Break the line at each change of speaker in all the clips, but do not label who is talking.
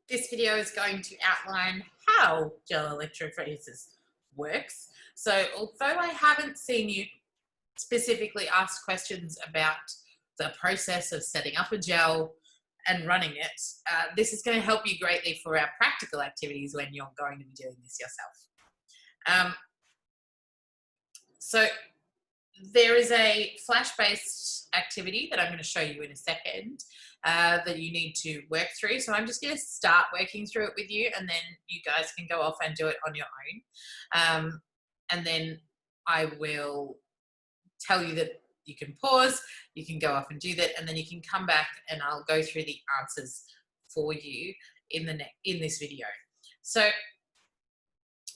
This video is going to outline how gel electrophoresis works. So although I haven't seen you specifically ask questions about the process of setting up a gel and running it, this is going to help you greatly for our practical activities when you're going to be doing this yourself. So there is a flash-based activity that I'm going to show you in a second that you need to work through. So I'm just going to start working through it with you, and then you guys can go off and do it on your own. And then I will tell you that you can pause, you can go off and do that, and then you can come back and I'll go through the answers for you in this video. So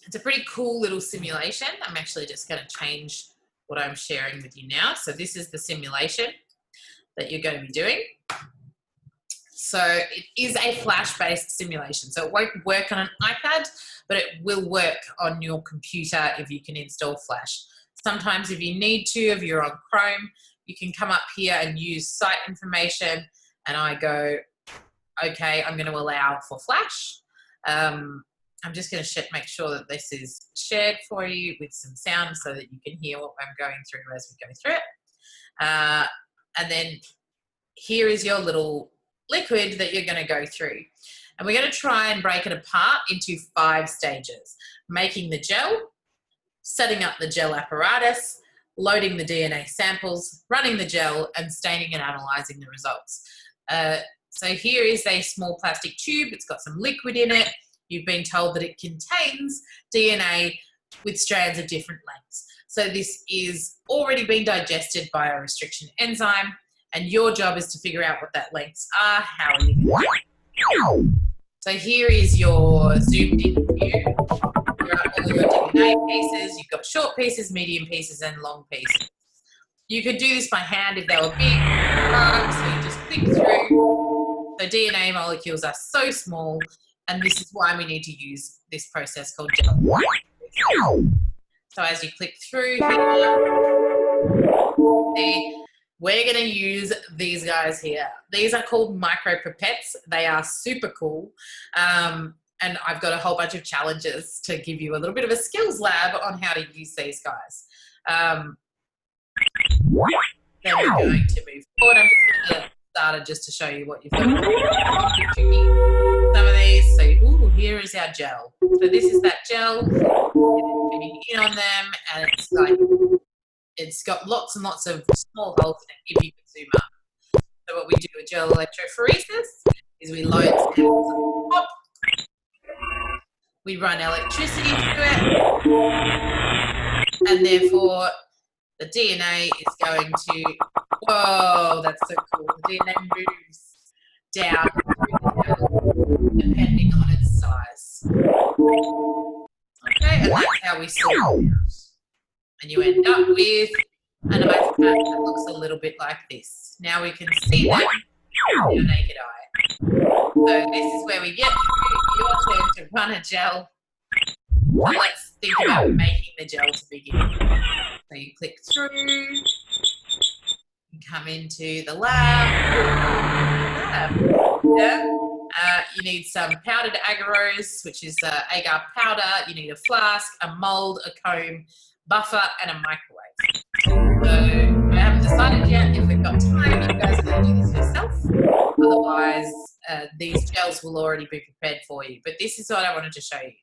it's a pretty cool little simulation. I'm actually just going to change what I'm sharing with you now. So this is the simulation that you're going to be doing. So it is a flash-based simulation. So it won't work on an iPad, but it will work on your computer if you can install Flash. Sometimes if you need to, if you're on Chrome, you can come up here and use site information, and I go, okay, I'm going to allow for Flash. I'm just going to make sure that this is shared for you with some sound so that you can hear what I'm going through as we go through it. And then here is your little liquid that you're going to go through. And we're going to try and break it apart into 5 stages. Making the gel, setting up the gel apparatus, loading the DNA samples, running the gel, and staining and analysing the results. So here is a small plastic tube. It's got some liquid in it. You've been told that it contains DNA with strands of different lengths. So this is already been digested by a restriction enzyme, and your job is to figure out what that lengths are. How are you going to do it? So here is your zoomed in view. You've got all your DNA pieces. You've got short pieces, medium pieces, and long pieces. You could do this by hand if they were big, so you just click through. So DNA molecules are so small, and this is why we need to use this process called gel. So as you click through here, we're going to use these guys here. These are called micropipettes. They are super cool. And I've got a whole bunch of challenges to give you a little bit of a skills lab on how to use these guys. Then we're going to move forward. I'm just going to start just to show you what you've got. Some of these. So, here is our gel. So this is that gel. It's in on them, and it's got lots and lots of small holes in it if you can zoom up. So what we do with gel electrophoresis is we load samples on top. We run electricity through it, and therefore the DNA is going to, whoa, that's so cool. The DNA moves down depending on its size. Okay, and that's how we sort it out. And you end up with an iPad that looks a little bit like this. Now we can see them with your naked eye. So this is where we get to your turn to run a gel. So let's think about making the gel to begin. So you click through, you come into the lab. You need some powdered agarose, which is agar powder. You need a flask, a mold, a comb, buffer, and a microwave. So I haven't decided yet if we've got time. You guys are going to do this yourself. Otherwise, these gels will already be prepared for you. But this is what I wanted to show you.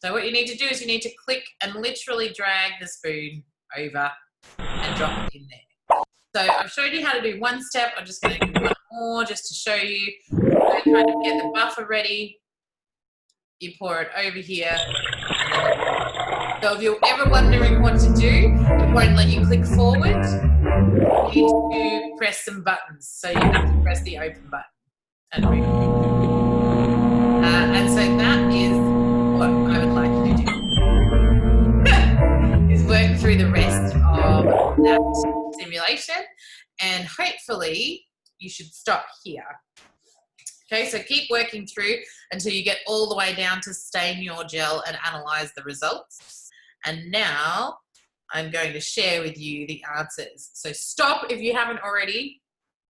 So what you need to do is you need to click and literally drag the spoon over and drop it in there. So I've showed you how to do one step. I'm just going to do one more just to show you. So kind of get the buffer ready. You pour it over here. So if you're ever wondering what to do, it won't let you click forward. You need to press some buttons. So you have to press the open button and move. And so that is what I would like you to do. Is work through the rest of that simulation, and hopefully you should stop here. Okay, so keep working through until you get all the way down to stain your gel and analyze the results. And now I'm going to share with you the answers. So stop if you haven't already.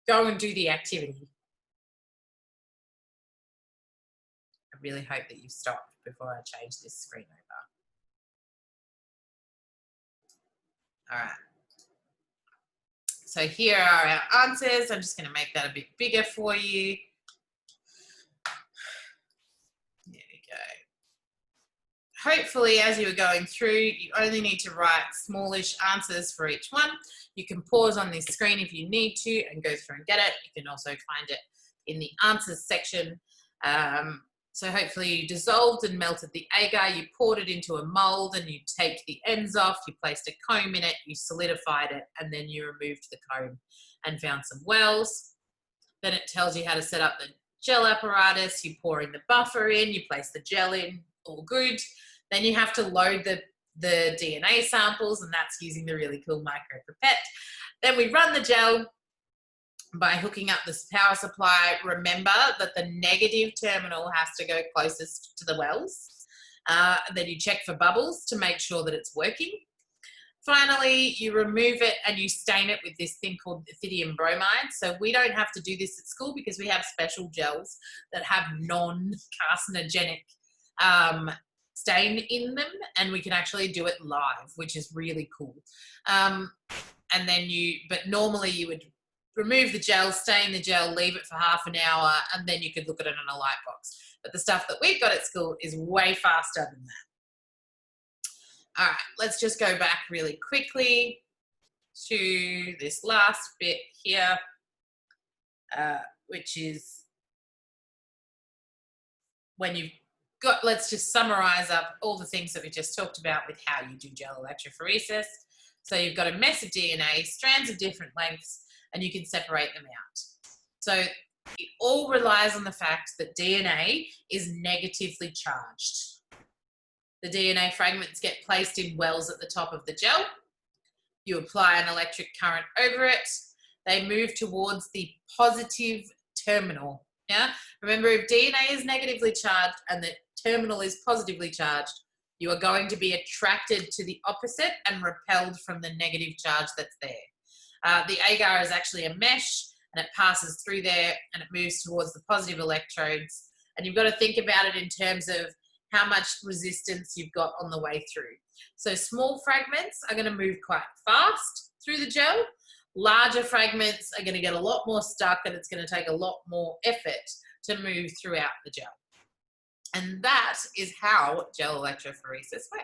Go and do the activity. really hope that you've stopped before I change this screen over. All right. So here are our answers. I'm just going to make that a bit bigger for you. There we go. Hopefully, as you are going through, you only need to write smallish answers for each one. You can pause on this screen if you need to and go through and get it. You can also find it in the answers section. So hopefully you dissolved and melted the agar, you poured it into a mold and you taped the ends off, you placed a comb in it, you solidified it, and then you removed the comb and found some wells. Then it tells you how to set up the gel apparatus, you pour in the buffer in, you place the gel in, all good. Then you have to load the DNA samples, and that's using the really cool micropipette. Then we run the gel by hooking up this power supply. Remember that the negative terminal has to go closest to the wells. Then you check for bubbles to make sure that it's working. Finally, you remove it and you stain it with this thing called ethidium bromide. So we don't have to do this at school because we have special gels that have non-carcinogenic stain in them, and we can actually do it live, which is really cool. And then but normally you would remove the gel, stain the gel, leave it for half an hour, and then you could look at it on a light box. But the stuff that we've got at school is way faster than that. All right, let's just go back really quickly to this last bit here, which is when you've got, let's just summarize up all the things that we just talked about with how you do gel electrophoresis. So you've got a mess of DNA, strands of different lengths, and you can separate them out. So it all relies on the fact that DNA is negatively charged. The DNA fragments get placed in wells at the top of the gel. You apply an electric current over it. They move towards the positive terminal. Yeah? Remember, if DNA is negatively charged and the terminal is positively charged, you are going to be attracted to the opposite and repelled from the negative charge that's there. The agar is actually a mesh, and it passes through there and it moves towards the positive electrodes. And you've got to think about it in terms of how much resistance you've got on the way through. So small fragments are going to move quite fast through the gel. Larger fragments are going to get a lot more stuck, and it's going to take a lot more effort to move throughout the gel. And that is how gel electrophoresis works.